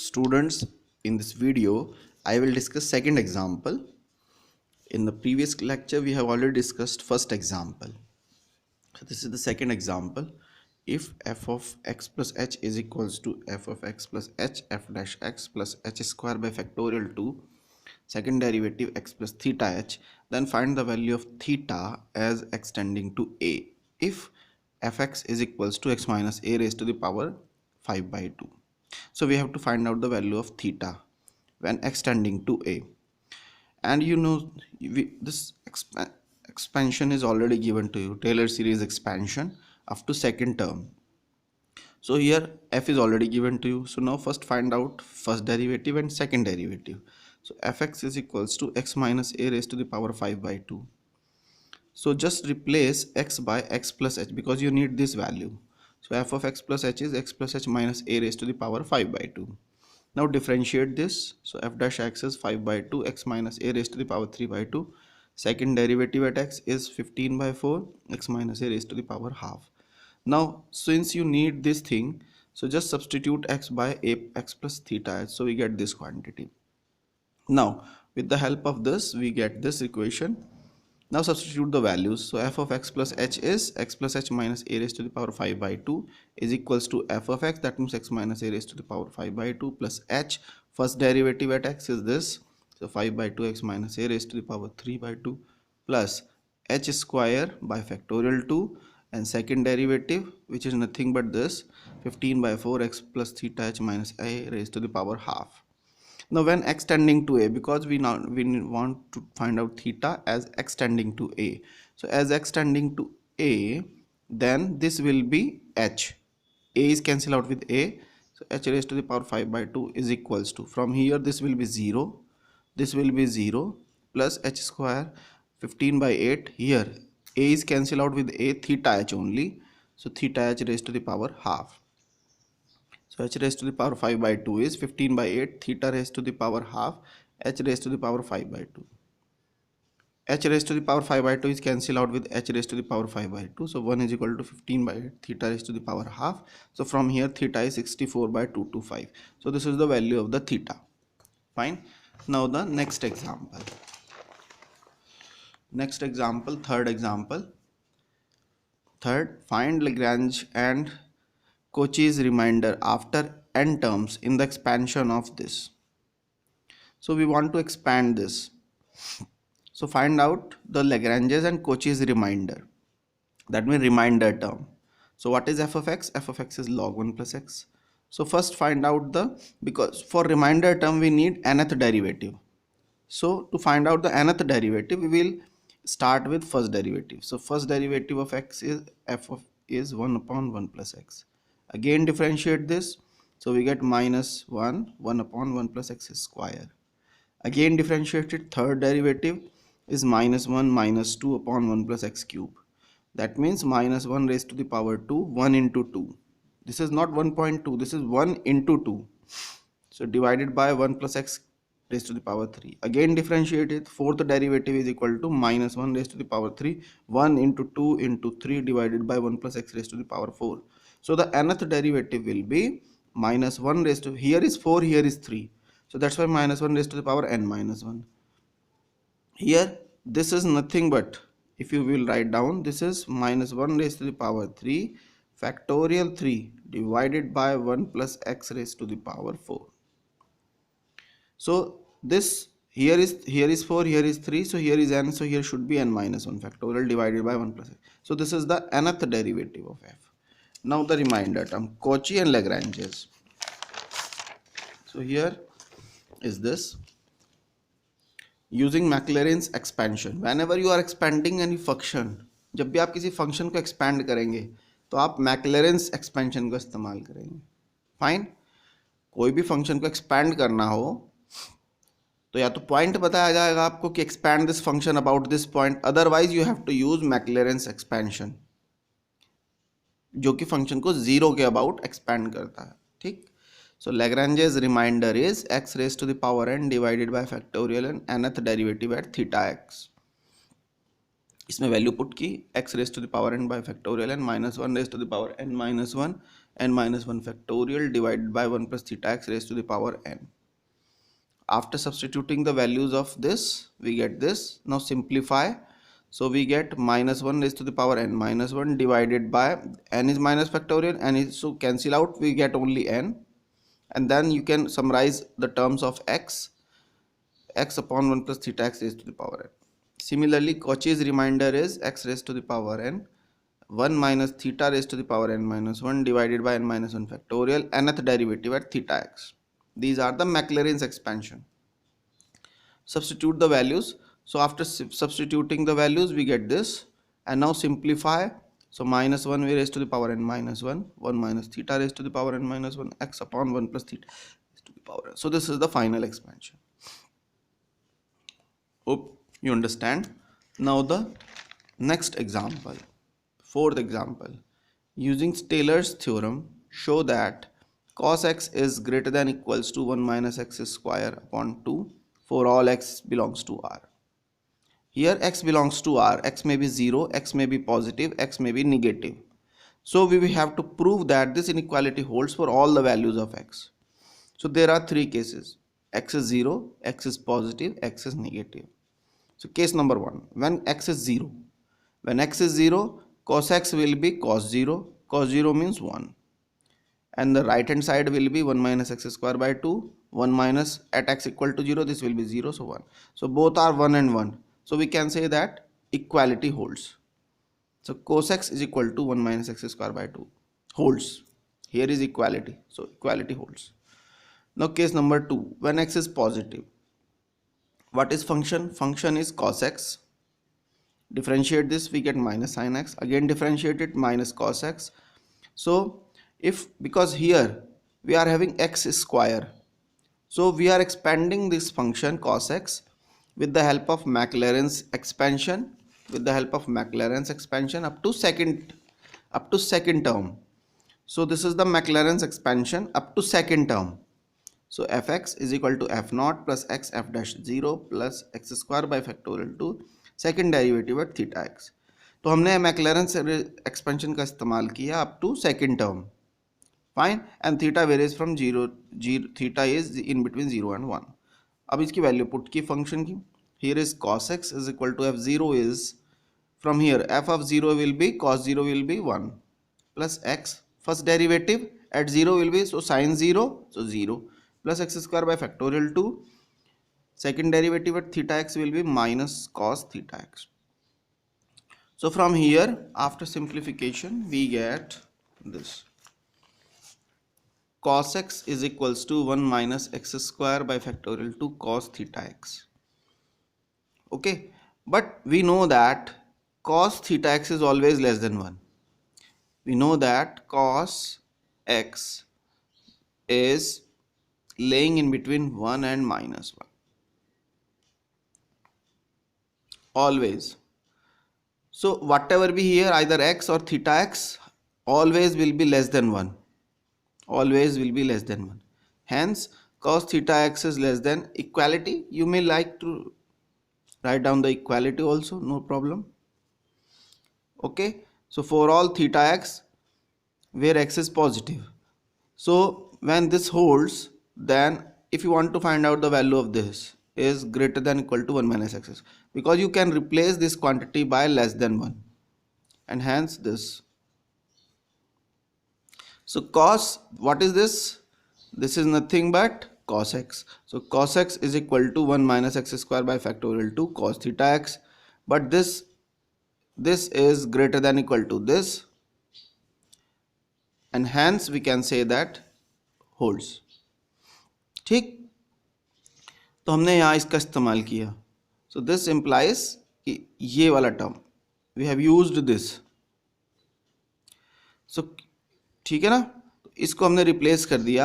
Students, in this video I will discuss second example. In the previous lecture we have already discussed first example. So this is the second example. If f of x plus h is equals to f of x plus h f dash x plus h square by factorial 2 second derivative x plus theta h, then find the value of theta as x tending to a if fx is equals to x minus a raised to the power 5 by 2. So we have to find out the value of theta when x tending to a, and this expansion is already given to you, Taylor series expansion up to second term. So here f is already given to you. So now first find out first derivative and second derivative. So fx is equals to x minus a raised to the power 5 by 2. So just replace x by x plus h because you need this value. So f of x plus h is x plus h minus a raised to the power 5 by 2. Now differentiate this. So f dash x is 5 by 2 x minus a raised to the power 3 by 2. Second derivative at x is 15 by 4 x minus a raised to the power half. Now since you need this thing, so just substitute x by a x plus theta h, so we get this quantity. Now with the help of this we get this equation. Now substitute the values. So f of x plus h is x plus h minus a raised to the power 5 by 2 is equals to f of x, that means x minus a raised to the power 5 by 2 plus h, first derivative at x is this, so 5 by 2 x minus a raised to the power 3 by 2 plus h square by factorial 2, and second derivative which is nothing but this 15 by 4 x plus theta h minus a raised to the power half. Now when x tending to a, because we want to find out theta as x tending to a, so as x tending to a, then this will be h, a is cancelled out with a, so h raised to the power 5 by 2 is equals to, from here this will be 0, this will be 0 plus h square 15 by 8, here a is cancelled out with a, theta h only, so theta h raised to the power half. So h raised to the power 5 by 2 is 15 by 8, theta raised to the power half, h raised to the power 5 by 2. H raised to the power 5 by 2 is cancelled out with h raised to the power 5 by 2. So 1 is equal to 15 by 8, theta raised to the power half. So from here theta is 64 by 225. So this is the value of the theta. Fine. Now the next example. Next example, third example. Third, find Lagrange and Cauchy's remainder after n terms in the expansion of this. So we want to expand this. So find out the Lagrange's and Cauchy's remainder. That means remainder term. So what is f of x? F of x is log 1 plus x. So first find out because for remainder term we need nth derivative. So to find out the nth derivative we will start with first derivative. So first derivative of x is f of is 1 upon 1 plus x. Again differentiate this, so we get minus 1 upon 1 plus x square. Again differentiate it, third derivative is minus 1 minus 2 upon 1 plus x cube. That means minus 1 raised to the power 2, 1 into 2. This is not 1.2, this is 1 into 2. So divided by 1 plus x raised to the power 3. Again differentiate it, fourth derivative is equal to minus 1 raised to the power 3, 1 into 2 into 3 divided by 1 plus x raised to the power 4. So the nth derivative will be minus 1 raised to, here is 4, here is 3. So that's why minus 1 raised to the power n minus 1. Here this is nothing but, if you will write down, this is minus 1 raised to the power 3 factorial 3 divided by 1 plus x raised to the power 4. So this here is 4, here is 3, so here is n, so here should be n minus 1 factorial divided by 1 plus x. So this is the nth derivative of f. Now the remainder term, Cauchy and Lagrange's. So here is this. Using Mclaren's expansion, whenever you are expanding any function, जब भी आप किसी function को expand करेंगे तो आप Mclaren's expansion का इस्तेमाल करेंगे. Fine. कोई भी function को expand करना हो तो या तो point बताया जाएगा आपको कि expand this function about this point, otherwise you have to use Mclaren's expansion जो कि function को zero के about expand करता है. ठीक. So Lagrange's remainder is x raised to the power n divided by factorial n nth derivative at theta x. इसमें value put की x raised to the power n by factorial n minus 1 raised to the power n minus 1 n minus 1 factorial divided by 1 plus theta x raised to the power n. After substituting the values of this, we get this. Now simplify. So we get minus 1 raised to the power n minus 1 divided by n is minus factorial, and is so cancel out, we get only n. And then you can summarize the terms of x upon 1 plus theta x raised to the power n. Similarly, Cauchy's remainder is x raised to the power n 1 minus theta raised to the power n minus 1 divided by n minus 1 factorial, nth derivative at theta x. These are the Mclaren's expansion. Substitute the values. So after substituting the values, we get this. And now simplify. So minus 1 we raised to the power n minus 1, 1 minus theta raised to the power n minus 1, x upon 1 plus theta raised to the power n. So this is the final expansion. Hope you understand. Now the next example, fourth example. Using Taylor's theorem, show that cos x is greater than equals to 1 minus x square upon 2 for all x belongs to R. Here x belongs to R, x may be 0, x may be positive, x may be negative. So we will have to prove that this inequality holds for all the values of x. So there are three cases. X is 0, x is positive, x is negative. So case number 1, when x is 0. When x is 0, cos x will be cos 0. Cos 0 means 1. And the right hand side will be 1 minus x square by 2. 1 minus at x equal to 0, this will be 0, so 1. So both are 1 and 1. So we can say that equality holds. So cos x is equal to 1 minus x square by 2. Holds. Here is equality. So equality holds. Now case number 2, when x is positive. What is function? Function is cos x. Differentiate this, we get minus sin x. Again differentiate it, minus cos x. So because here we are having x square, so we are expanding this function cos x with the help of Mclaren's expansion, up to second term. So this is the Mclaren's expansion up to second term. So fx is equal to f naught plus x f dash 0 plus x square by factorial 2 second derivative at theta x. तो हमने Mclaren's expansion का इस्तेमाल किया up to second term. Fine, and theta varies from 0, theta is in between 0 and 1. अब इसकी value put की function की. Here is cos x is equal to f0 is, from here f of 0 will be, cos 0 will be 1 plus x, first derivative at 0 will be, so sin 0, so 0 plus x square by factorial 2, second derivative at theta x will be minus cos theta x. So from here, after simplification, we get this. Cos x is equals to 1 minus x square by factorial 2 cos theta x. Okay, but we know that cos theta x is always less than 1. We know that cos x is laying in between 1 and minus 1. Always. So whatever be here, either x or theta x, always will be less than 1. Always will be less than 1. Hence, cos theta x is less than equality. You may like to write down the equality also, no problem. Okay, so for all theta x, where x is positive. So when this holds, then if you want to find out the value of this is greater than equal to 1 minus x, because you can replace this quantity by less than 1, and hence this. So cos, what is this? This is nothing but cos x. So cos x is equal to 1 minus x square by factorial 2 cos theta x. But this is greater than equal to this, and hence we can say that holds. ठीक, तो हमने यहाँ इसका इस्तेमाल किया. So this implies कि ये वाला term we have used this. So ठीक है ना, इसको हमने रिप्लेस कर दिया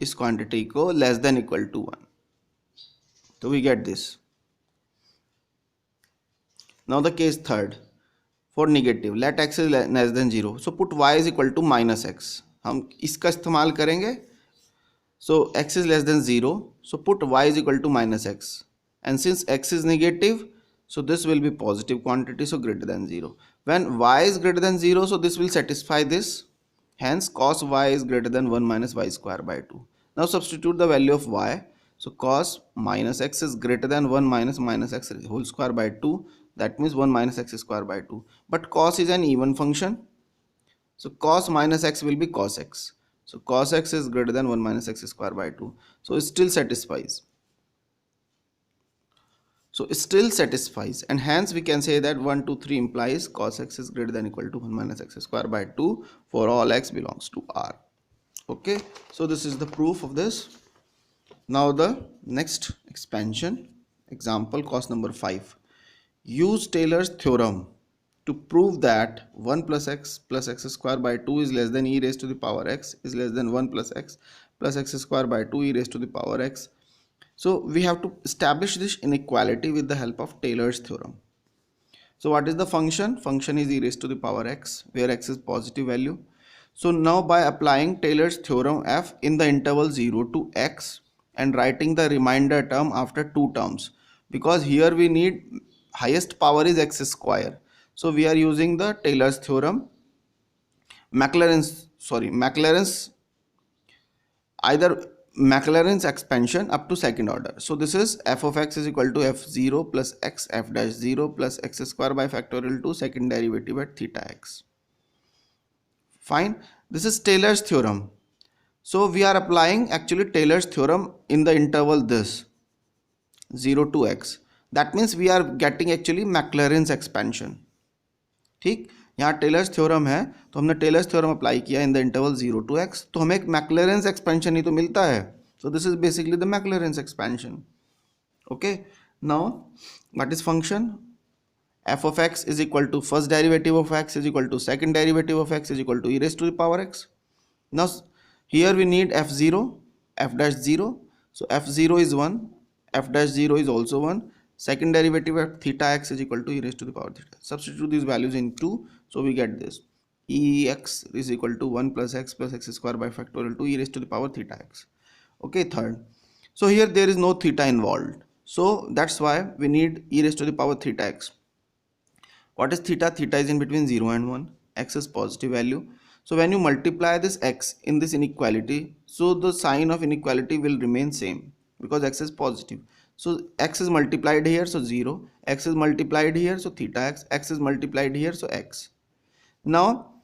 इस क्वांटिटी को लेस देन इक्वल टू 1, तो we get this. Now the case third, for negative, let x is less than 0, so put y is equal to minus x. हम इसका इस्तेमाल करेंगे. So x is less than 0, so put y is equal to minus x, and since x is negative, so this will be positive quantity, so greater than 0. When y is greater than 0, so this will satisfy this. Hence cos y is greater than 1 minus y square by 2. Now substitute the value of y. So cos minus x is greater than 1 minus x whole square by 2. That means 1 minus x square by 2. But cos is an even function. So cos minus x will be cos x. So cos x is greater than 1 minus x square by 2. So it still satisfies. And hence we can say that 1, 2, 3 implies cos x is greater than equal to 1 minus x square by 2 for all x belongs to R. Okay, so this is the proof of this. Now the next expansion, example cos number 5. Use Taylor's theorem to prove that 1 plus x square by 2 is less than e raised to the power x is less than 1 plus x square by 2 e raised to the power x. So we have to establish this inequality with the help of Taylor's theorem. So what is the function? Function is e raised to the power x, where x is positive value. So now by applying Taylor's theorem f in the interval 0 to x and writing the remainder term after two terms, because here we need highest power is x square. So we are using the Taylor's theorem, Mclaren's expansion up to second order. So this is f of x is equal to f0 plus x f dash 0 plus x square by factorial 2 second derivative at theta x. Fine. This is Taylor's theorem. So we are applying actually Taylor's theorem in the interval this 0 to x. That means we are getting actually Mclaren's expansion. ठीक, यहाँ tailors theorem है तो हमने tailors theorem apply किया in the interval 0 to x, तो हमें एक मैक्लैरेंस expansion ही तो मिलता है. So this is basically the Maclaurin's expansion. Okay, now what is function? f of x is equal to first derivative of x is equal to second derivative of x is equal to e raised to the power x. Now here we need f0, f dash 0. So f0 is 1, f dash 0 is also 1. Second derivative of theta x is equal to e raised to the power theta. Substitute these values in 2, so we get this. Ex is equal to 1 plus x square by factorial 2 e raised to the power theta x. Okay, third. So here there is no theta involved. So that's why we need e raised to the power theta x. What is theta? Theta is in between 0 and 1. X is positive value. So when you multiply this x in this inequality, so the sign of inequality will remain same because x is positive. So x is multiplied here, so 0. X is multiplied here, so theta x. X is multiplied here, so x. Now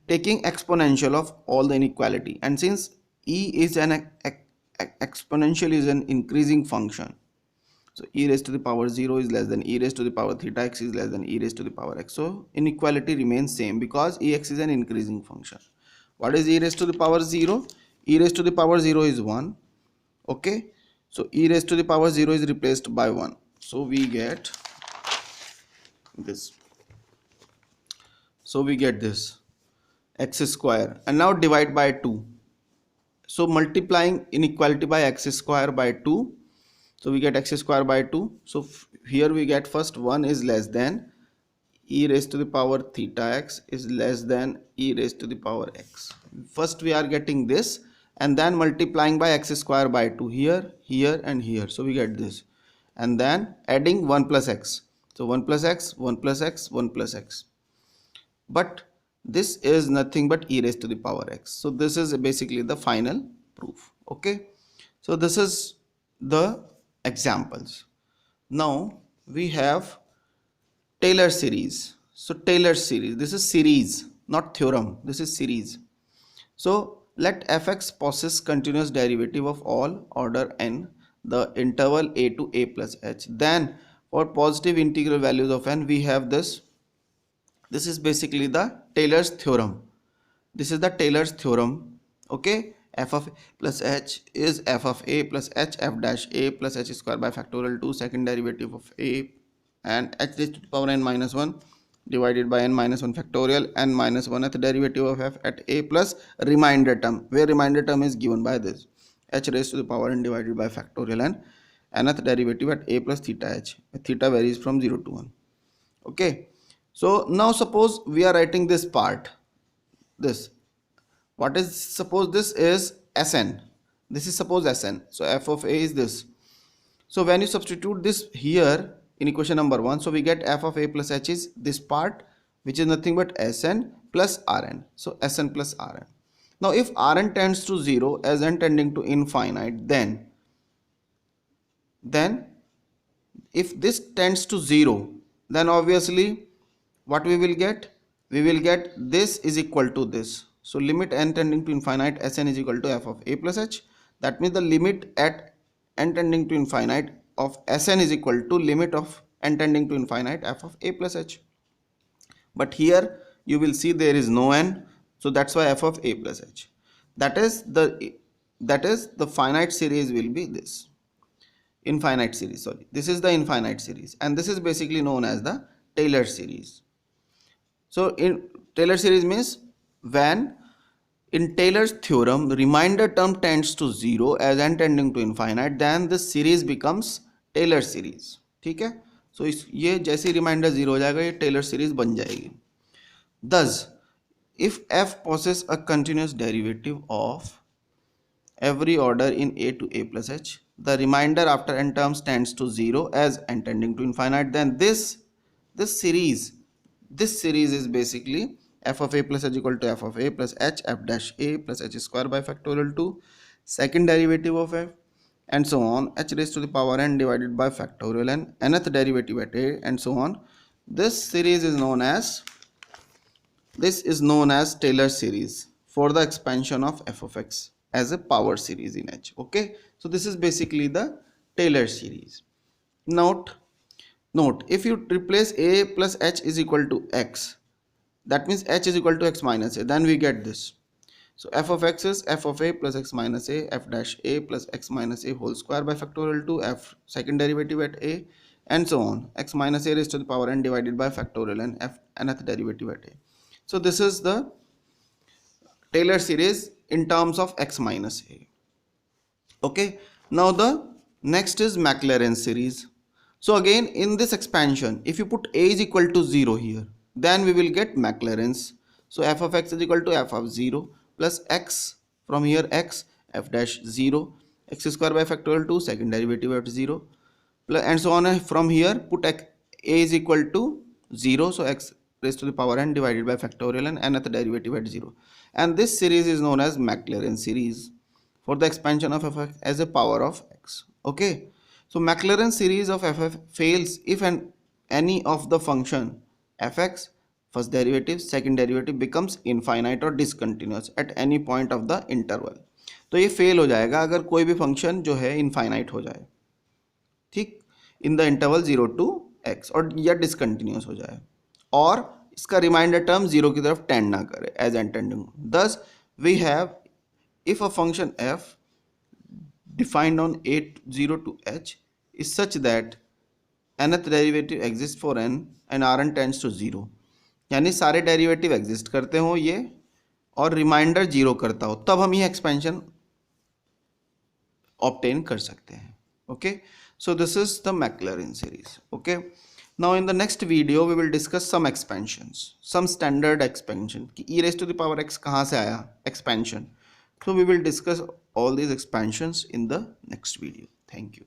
taking exponential of all the inequality, and since e is an exponential is an increasing function, so e raised to the power 0 is less than e raised to the power theta x is less than e raised to the power x. So inequality remains same because ex is an increasing function. What is e raised to the power 0? E raised to the power 0 is 1. Okay, so e raised to the power 0 is replaced by 1. So we get this. So we get this x square, and now divide by 2. So multiplying inequality by x square by 2. So we get x square by 2. So here we get first 1 is less than e raised to the power theta x is less than e raised to the power x. First we are getting this, and then multiplying by x square by 2 here, here and here. So we get this, and then adding 1 plus x. So 1 plus x, 1 plus x, 1 plus x. But this is nothing but e raised to the power x. So this is basically the final proof. Okay, so this is the examples. Now we have Taylor series. So Taylor series, this is series, not theorem, this is series. So let fx possess continuous derivative of all order n the interval a to a plus h. Then for positive integral values of n we have this. This is basically the Taylor's theorem. This is the Taylor's theorem. Okay, f of a plus h is f of a plus h f dash a plus h square by factorial 2 second derivative of a and h raised to the power n minus 1 divided by n minus 1 factorial n minus 1th derivative of f at a plus remainder term, where remainder term is given by this h raised to the power n divided by factorial n nth derivative at a plus theta h. Theta varies from 0 to 1. Okay, so now suppose we are writing this part, this. What is, suppose this is Sn, this is suppose Sn, so f of a is this. So when you substitute this here in equation number 1, so we get f of a plus h is this part, which is nothing but Sn plus Rn. So Sn plus Rn. Now if Rn tends to 0 as n tending to infinite, then if this tends to 0, then obviously what we will get? We will get this is equal to this. So limit n tending to infinite Sn is equal to f of a plus h. That means the limit at n tending to infinite of Sn is equal to limit of n tending to infinite f of a plus h. But here you will see there is no n, so that's why f of a plus h. That is the finite series will be this. Infinite series, sorry, this is the infinite series, and this is basically known as the Taylor series. So in Taylor series means when in Taylor's theorem the remainder term tends to 0 as n tending to infinite, then this series becomes Taylor series. ठीक है, so ये जैसे reminder 0 हो जाएगा ये Taylor series बन जाएगी. Thus if f possesses a continuous derivative of every order in a to a plus h, the remainder after n terms tends to 0 as n tending to infinite, then this series is basically f of a plus h equal to f of a plus h f dash a plus h square by factorial 2 second derivative of f and so on h raised to the power n divided by factorial n nth derivative at a and so on. This is known as Taylor series for the expansion of f of x as a power series in H. Okay, so this is basically the Taylor series. Note, if you replace a plus h is equal to x, that means h is equal to x minus a, then we get this. So f of x is f of a plus x minus a f dash a plus x minus a whole square by factorial 2 f second derivative at a and so on x minus a raised to the power n divided by factorial n f nth derivative at a. So this is the Taylor series in terms of x minus a. Okay, now the next is Mclaren series. So again in this expansion, if you put a is equal to 0 here, then we will get Mclaren's. So f of x is equal to f of 0 plus x from here x f dash 0 x square by factorial 2 second derivative at 0 plus and so on. From here put a is equal to 0, so x raised to the power n divided by factorial n nth derivative at 0, and this series is known as Mclaren series for the expansion of f as a power of x. Okay, so Mclaren series of f fails if any of the function fx first derivative second derivative becomes infinite or discontinuous at any point of the interval. तो ये fail हो जाएगा अगर कोई भी function जो है infinite हो जाए, ठीक, in the interval 0 to x और या डिसकंटिन्यूस हो जाए और इसका रिमाइंडर टर्म 0 की तरफ टेंड ना करे as n tending. Thus we have if a function f defined on a0 to h is such that nth derivative exists for n and Rn tends to 0, यानी सारे डेरिवेटिव एग्जिस्ट करते हो ये और रिमाइंडर 0 करता हो, तब हम ये एक्सपेंशन ऑब्टेन कर सकते हैं. Okay, so this is the Mclaren series. Okay, now in the next video we will discuss some expansions, some standard expansion कि e raised to the power x कहाँ से आया expansion. So we will discuss all these expansions in the next video. Thank you.